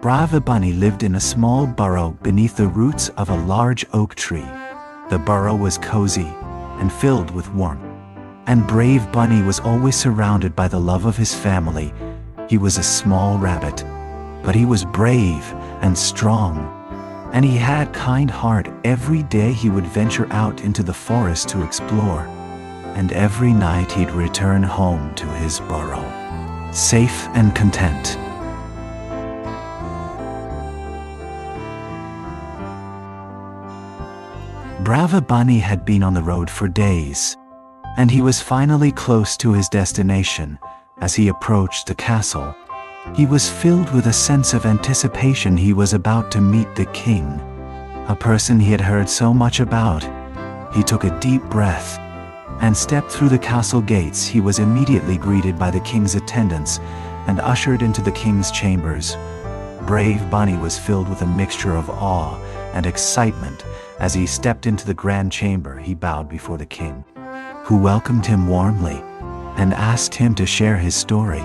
Brava Bunny lived in a small burrow beneath the roots of a large oak tree. The burrow was cozy and filled with warmth, and Brave Bunny was always surrounded by the love of his family. He was a small rabbit, but he was brave and strong, and he had a kind heart. Every day he would venture out into the forest to explore, and every night he'd return home to his burrow, safe and content. Brava Bunny had been on the road for days, and he was finally close to his destination. As he approached the castle, he was filled with a sense of anticipation. He was about to meet the king, a person he had heard so much about. He took a deep breath and stepped through the castle gates. He was immediately greeted by the king's attendants and ushered into the king's chambers. Brave Bunny was filled with a mixture of awe and excitement. As he stepped into the grand chamber, he bowed before the king, who welcomed him warmly and asked him to share his story.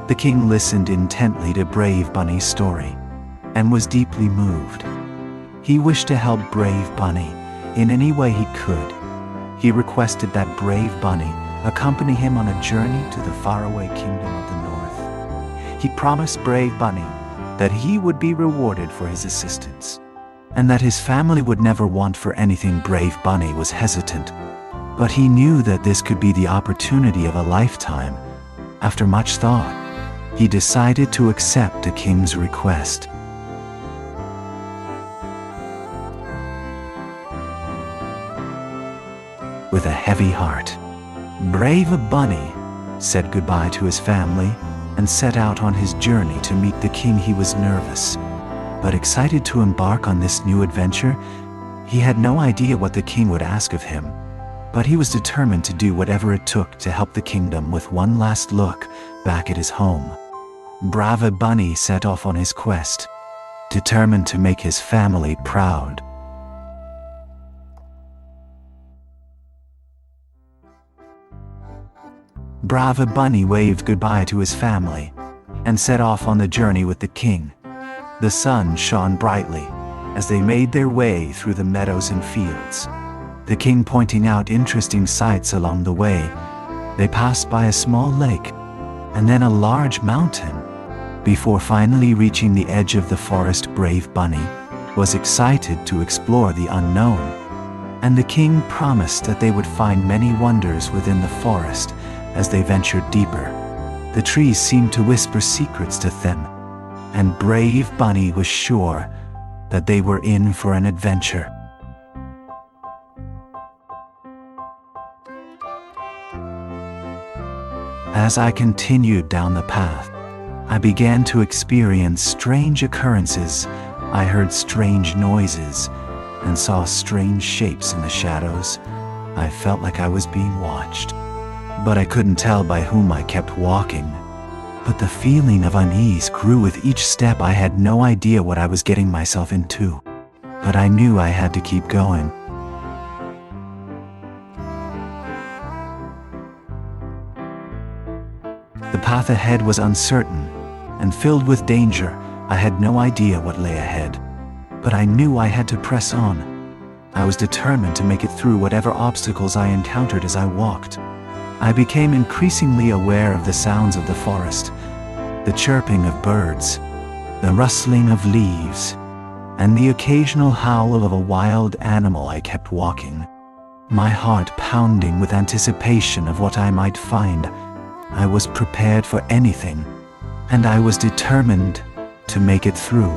The king listened intently to Brave Bunny's story and was deeply moved. He wished to help Brave Bunny in any way he could. He requested that Brave Bunny accompany him on a journey to the faraway kingdom of the north. He promised Brave Bunny that he would be rewarded for his assistance, and that his family would never want for anything. Brave Bunny was hesitant, but he knew that this could be the opportunity of a lifetime. After much thought, he decided to accept the king's request. With a heavy heart, Brave Bunny said goodbye to his family and set out on his journey to meet the king. He was nervous, but excited to embark on this new adventure. He had no idea what the king would ask of him, but he was determined to do whatever it took to help the kingdom. With one last look back at his home, Brava Bunny set off on his quest, determined to make his family proud. Brava Bunny waved goodbye to his family and set off on the journey with the king. The sun shone brightly as they made their way through the meadows and fields, the king pointing out interesting sights along the way. They passed by a small lake and then a large mountain before finally reaching the edge of the forest. Brave Bunny was excited to explore the unknown, and the king promised that they would find many wonders within the forest. As they ventured deeper, the trees seemed to whisper secrets to them, and Brave Bunny was sure that they were in for an adventure. As I continued down the path, I began to experience strange occurrences. I heard strange noises and saw strange shapes in the shadows. I felt like I was being watched, but I couldn't tell by whom. I kept walking, but the feeling of unease grew with each step. I had no idea what I was getting myself into, but I knew I had to keep going. The path ahead was uncertain and filled with danger. I had no idea what lay ahead, but I knew I had to press on. I was determined to make it through whatever obstacles I encountered. As I walked, I became increasingly aware of the sounds of the forest, the chirping of birds, the rustling of leaves, and the occasional howl of a wild animal. I kept walking, my heart pounding with anticipation of what I might find. I was prepared for anything, and I was determined to make it through.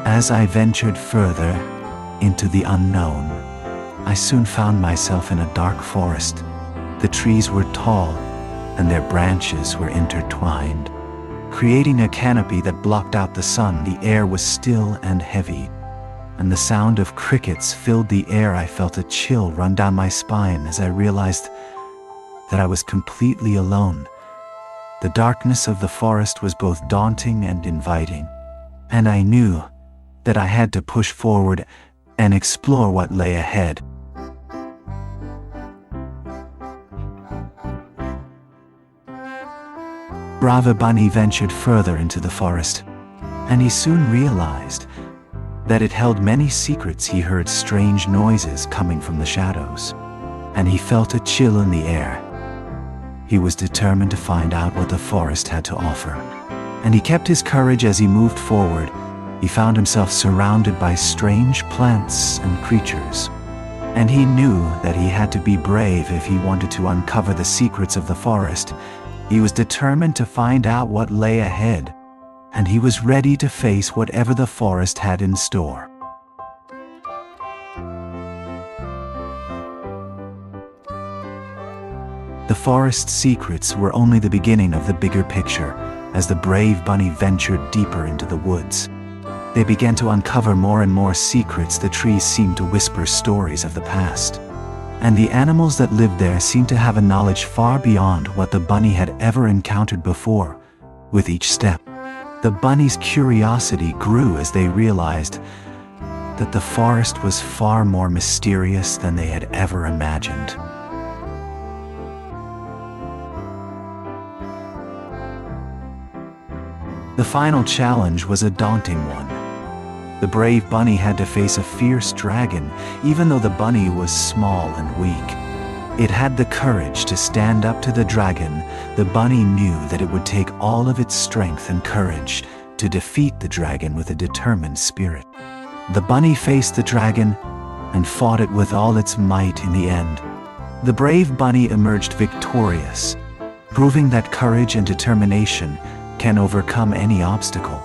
As I ventured further into the unknown, I soon found myself in a dark forest. The trees were tall, and their branches were intertwined, creating a canopy that blocked out the sun. The air was still and heavy, and the sound of crickets filled the air. I felt a chill run down my spine as I realized that I was completely alone. The darkness of the forest was both daunting and inviting, and I knew that I had to push forward and explore what lay ahead. Brava Bunny ventured further into the forest, and he soon realized that it held many secrets. He heard strange noises coming from the shadows, and he felt a chill in the air. He was determined to find out what the forest had to offer, and he kept his courage as he moved forward. He found himself surrounded by strange plants and creatures, and he knew that he had to be brave if he wanted to uncover the secrets of the forest. He was determined to find out what lay ahead, and he was ready to face whatever the forest had in store. The forest's secrets were only the beginning of the bigger picture. As the brave bunny ventured deeper into the woods, they began to uncover more and more secrets. The trees seemed to whisper stories of the past, and the animals that lived there seemed to have a knowledge far beyond what the bunny had ever encountered before. With each step, the bunny's curiosity grew as they realized that the forest was far more mysterious than they had ever imagined. The final challenge was a daunting one. The brave bunny had to face a fierce dragon. Even though the bunny was small and weak, it had the courage to stand up to the dragon. The bunny knew that it would take all of its strength and courage to defeat the dragon with a determined spirit. The bunny faced the dragon and fought it with all its might. In the end, the brave bunny emerged victorious, proving that courage and determination can overcome any obstacle.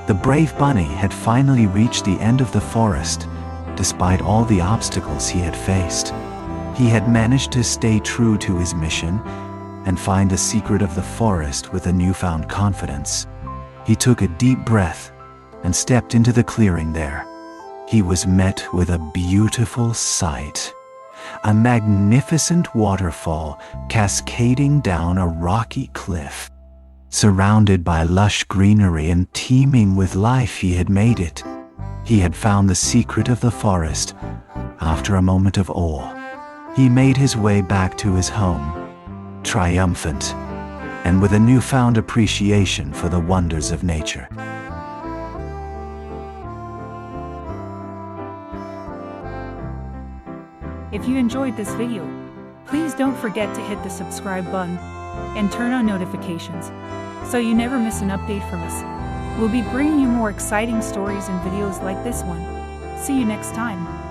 The brave bunny had finally reached the end of the forest. Despite all the obstacles he had faced, he had managed to stay true to his mission and find the secret of the forest with a newfound confidence. He took a deep breath and stepped into the clearing there. He was met with a beautiful sight. A magnificent waterfall cascading down a rocky cliff. Surrounded by lush greenery and teeming with life, he had made it. He had found the secret of the forest. After a moment of awe, he made his way back to his home, triumphant, and with a newfound appreciation for the wonders of nature. If you enjoyed this video, please don't forget to hit the subscribe button and turn on notifications so you never miss an update from us. We'll be bringing you more exciting stories and videos like this one. See you next time.